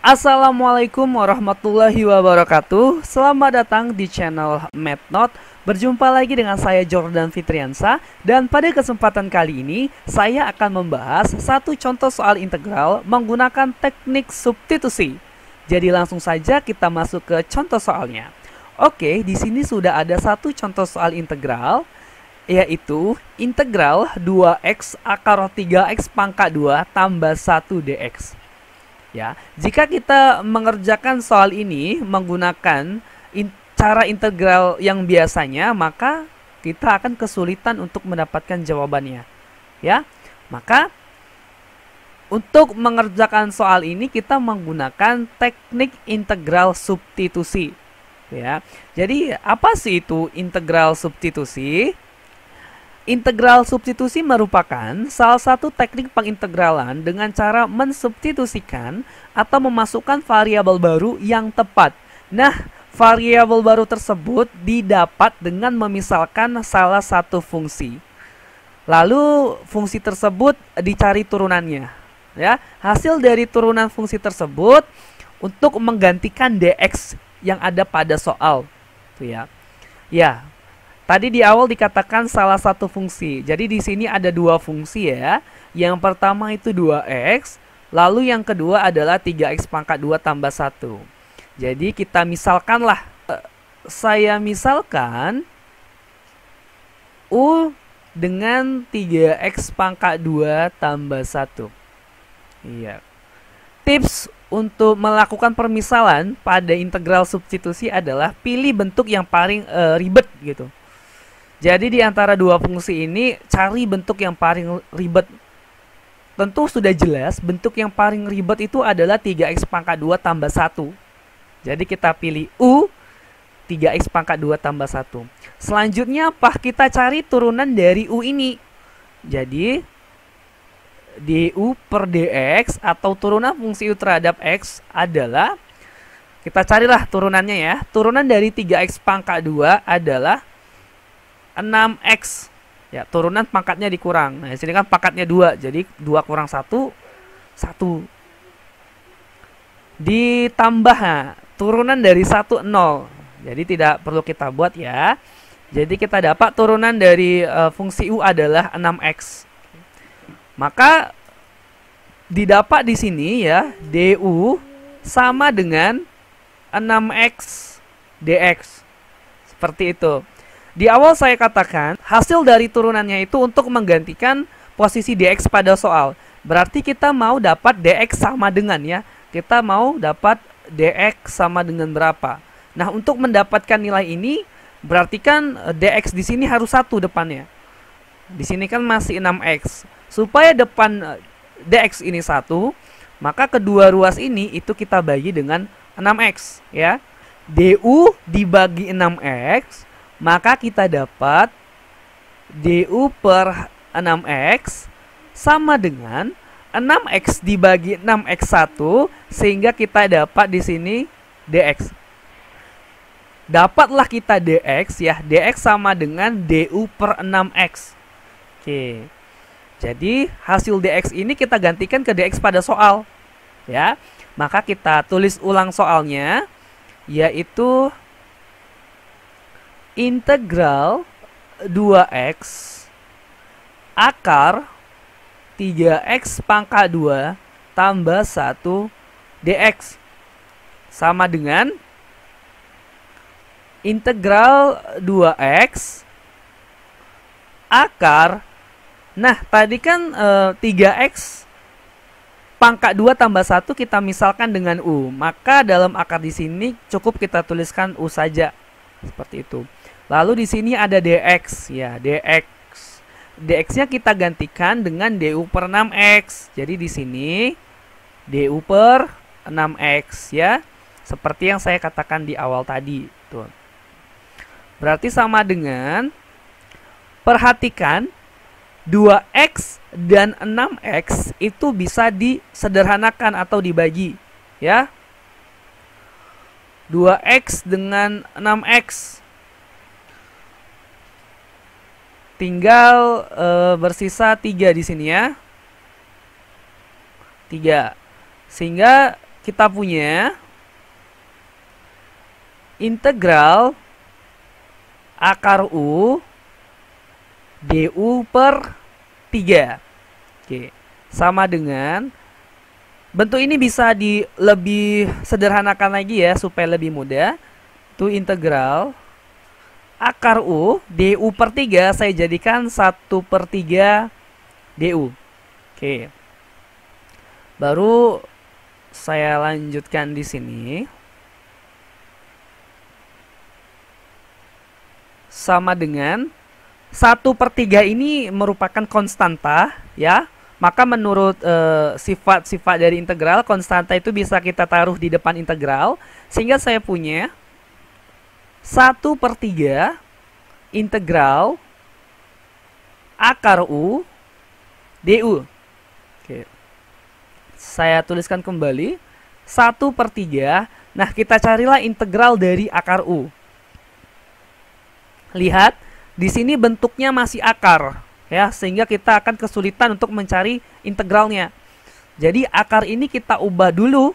Assalamualaikum warahmatullahi wabarakatuh. Selamat datang di channel MathNote. Berjumpa lagi dengan saya Jordan Fitriansa. Dan pada kesempatan kali ini saya akan membahas satu contoh soal integral menggunakan teknik substitusi. Jadi langsung saja kita masuk ke contoh soalnya. Oke, di sini sudah ada satu contoh soal integral, yaitu integral 2x akar 3x pangkat 2 tambah 1 dx. Ya, jika kita mengerjakan soal ini menggunakan cara integral yang biasanya, maka kita akan kesulitan untuk mendapatkan jawabannya. Ya, maka untuk mengerjakan soal ini kita menggunakan teknik integral substitusi. Ya, jadi apa sih itu integral substitusi? Integral substitusi merupakan salah satu teknik pengintegralan dengan cara mensubstitusikan atau memasukkan variabel baru yang tepat. Nah, variabel baru tersebut didapat dengan memisalkan salah satu fungsi. Lalu fungsi tersebut dicari turunannya. Ya, hasil dari turunan fungsi tersebut untuk menggantikan dx yang ada pada soal. Tuh ya. Ya. Tadi di awal dikatakan salah satu fungsi. Jadi di sini ada dua fungsi ya. Yang pertama itu 2x, lalu yang kedua adalah 3x pangkat 2 tambah 1. Jadi kita misalkanlah, saya misalkan U dengan 3x pangkat 2 tambah 1. Iya. Tips untuk melakukan permisalan pada integral substitusi adalah pilih bentuk yang paling ribet gitu. Jadi di antara dua fungsi ini cari bentuk yang paling ribet. Tentu sudah jelas bentuk yang paling ribet itu adalah 3x pangkat 2 tambah 1. Jadi kita pilih U 3x pangkat 2 tambah 1. Selanjutnya apa? Kita cari turunan dari U ini. Jadi du per dx atau turunan fungsi U terhadap x adalah, kita carilah turunannya ya. Turunan dari 3x pangkat 2 adalah 6x. Ya, turunan pangkatnya dikurang. Nah, di sini kan pangkatnya 2. Jadi 2 kurang 1 1. Ditambah turunan dari 1 0. Jadi tidak perlu kita buat ya. Jadi kita dapat turunan dari fungsi U adalah 6x. Maka didapat di sini ya, du sama dengan 6x dx. Seperti itu. Di awal saya katakan hasil dari turunannya itu untuk menggantikan posisi dx pada soal. Berarti kita mau dapat dx sama dengan ya. Kita mau dapat dx sama dengan berapa. Nah, untuk mendapatkan nilai ini berarti kan dx di sini harus 1 depannya. Di sini kan masih 6x. Supaya depan dx ini 1, maka kedua ruas ini itu kita bagi dengan 6x ya. Du dibagi 6x, maka kita dapat du per 6x sama dengan 6x dibagi 6x1, sehingga kita dapat di sini dx. Dapatlah kita dx ya, dx sama dengan du per 6x. Oke. Jadi hasil dx ini kita gantikan ke dx pada soal. Ya. Maka kita tulis ulang soalnya, yaitu integral 2x akar 3x pangkat 2 tambah 1 dx sama dengan integral 2x akar, nah tadi kan 3x pangkat 2 tambah 1 kita misalkan dengan U, maka dalam akar di sini cukup kita tuliskan U saja seperti itu. Lalu di sini ada dx ya, dx. Dx-nya kita gantikan dengan du per 6x. Jadi di sini du per 6x ya. Seperti yang saya katakan di awal tadi, tuh. Berarti sama dengan, perhatikan 2x dan 6x itu bisa disederhanakan atau dibagi ya. 2x dengan 6x tinggal bersisa 3 di sini ya. 3. Sehingga kita punya integral akar U du per 3. Oke, sama dengan bentuk ini bisa lebih sederhanakan lagi ya supaya lebih mudah. Itu integral akar U du per 3 saya jadikan 1/3 du. Oke. Baru saya lanjutkan di sini. Sama dengan 1/3 ini merupakan konstanta ya. Maka menurut sifat-sifat dari integral, konstanta itu bisa kita taruh di depan integral. Sehingga saya punya 1/3 integral akar U du. Oke. Saya tuliskan kembali 1/3. Nah, kita carilah integral dari akar U. Lihat, di sini bentuknya masih akar, ya, sehingga kita akan kesulitan untuk mencari integralnya. Jadi akar ini kita ubah dulu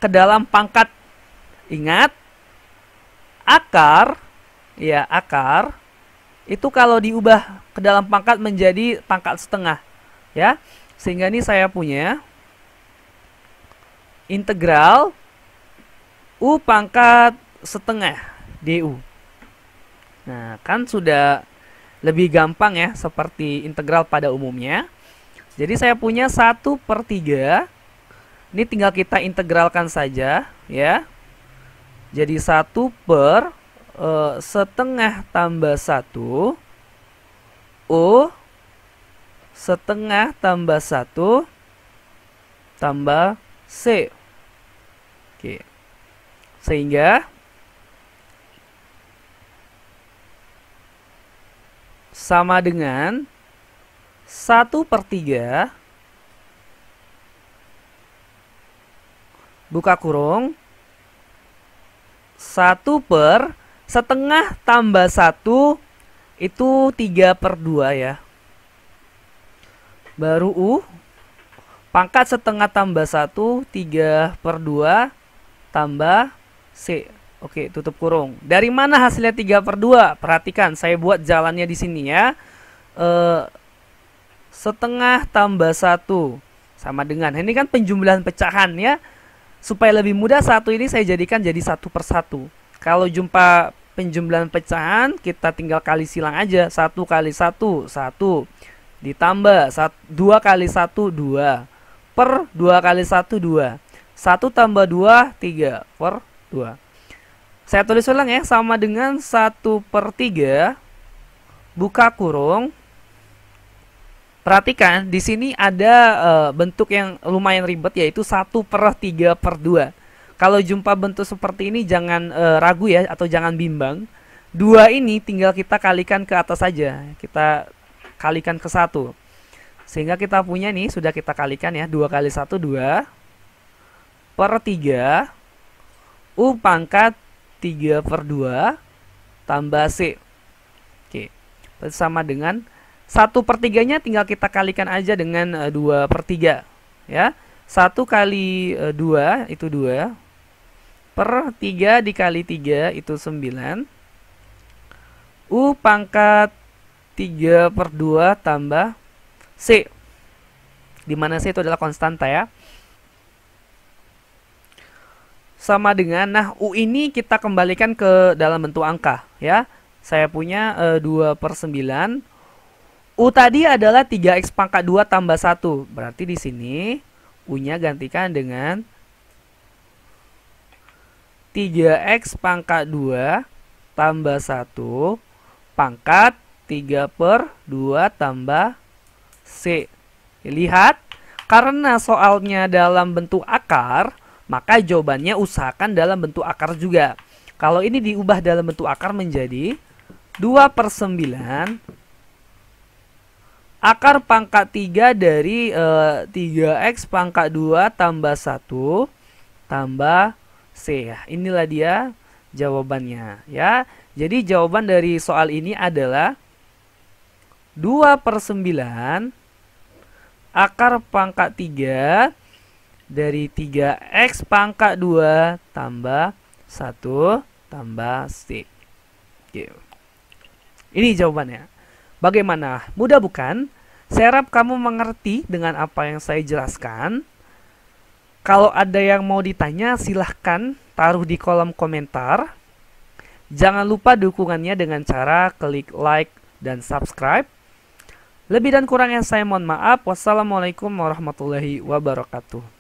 ke dalam pangkat. Ingat, akar, ya, akar itu kalau diubah ke dalam pangkat menjadi pangkat setengah, ya. Sehingga ini saya punya integral U pangkat setengah du. Nah, kan sudah lebih gampang ya, seperti integral pada umumnya. Jadi saya punya 1/3. Ini tinggal kita integralkan saja ya. Jadi 1/, setengah tambah 1 U setengah tambah 1 tambah C. Oke. Sehingga sama dengan 1/3 buka kurung 1/, setengah tambah 1 itu 3/2 ya. Baru U pangkat setengah tambah 1 3/2 tambah C. Oke, tutup kurung. Dari mana hasilnya 3/2? Perhatikan, saya buat jalannya di sini ya. Setengah tambah 1 sama dengan, ini kan penjumlahan pecahan ya. Supaya lebih mudah, 1 ini saya jadikan jadi 1/1. Kalau jumpa penjumlahan pecahan, kita tinggal kali silang aja. 1 kali 1, 1. Ditambah 2 kali 1, 2. Per 2 kali 1, 2. 1 tambah 2, 3/2. Saya tulis ulang ya, sama dengan 1/3 buka kurung. Perhatikan, di sini ada bentuk yang lumayan ribet, yaitu 1/3/2. Kalau jumpa bentuk seperti ini jangan ragu ya, atau jangan bimbang. 2 ini tinggal kita kalikan ke atas saja. Kita kalikan ke 1. Sehingga kita punya nih, sudah kita kalikan ya, 2 kali 1, 2/3 U pangkat 3/2 tambah C. Oke, sama dengan 1/3-nya tinggal kita kalikan aja dengan 2/3 ya. 1 kali 2 itu 2 per 3 dikali 3 itu 9. U pangkat 3/2 tambah C, dimana C itu adalah konstanta ya. Sama dengan, nah U ini kita kembalikan ke dalam bentuk angka ya. Saya punya 2/9. U tadi adalah 3x pangkat 2 tambah 1. Berarti di sini U-nya gantikan dengan 3x pangkat 2 tambah 1 pangkat 3/2 tambah C. Lihat, karena soalnya dalam bentuk akar, maka jawabannya usahakan dalam bentuk akar juga. Kalau ini diubah dalam bentuk akar menjadi 2/9 akar pangkat 3 dari 3x pangkat 2 tambah 1 tambah C. Inilah dia jawabannya ya. Jadi jawaban dari soal ini adalah 2/9 akar pangkat 3 dari 3x pangkat 2 tambah 1 tambah C. Ini jawabannya. Bagaimana? Mudah bukan? Saya harap kamu mengerti dengan apa yang saya jelaskan. Kalau ada yang mau ditanya, silahkan taruh di kolom komentar. Jangan lupa dukungannya dengan cara klik like dan subscribe. Lebih dan kurangnya saya mohon maaf. Wassalamualaikum warahmatullahi wabarakatuh.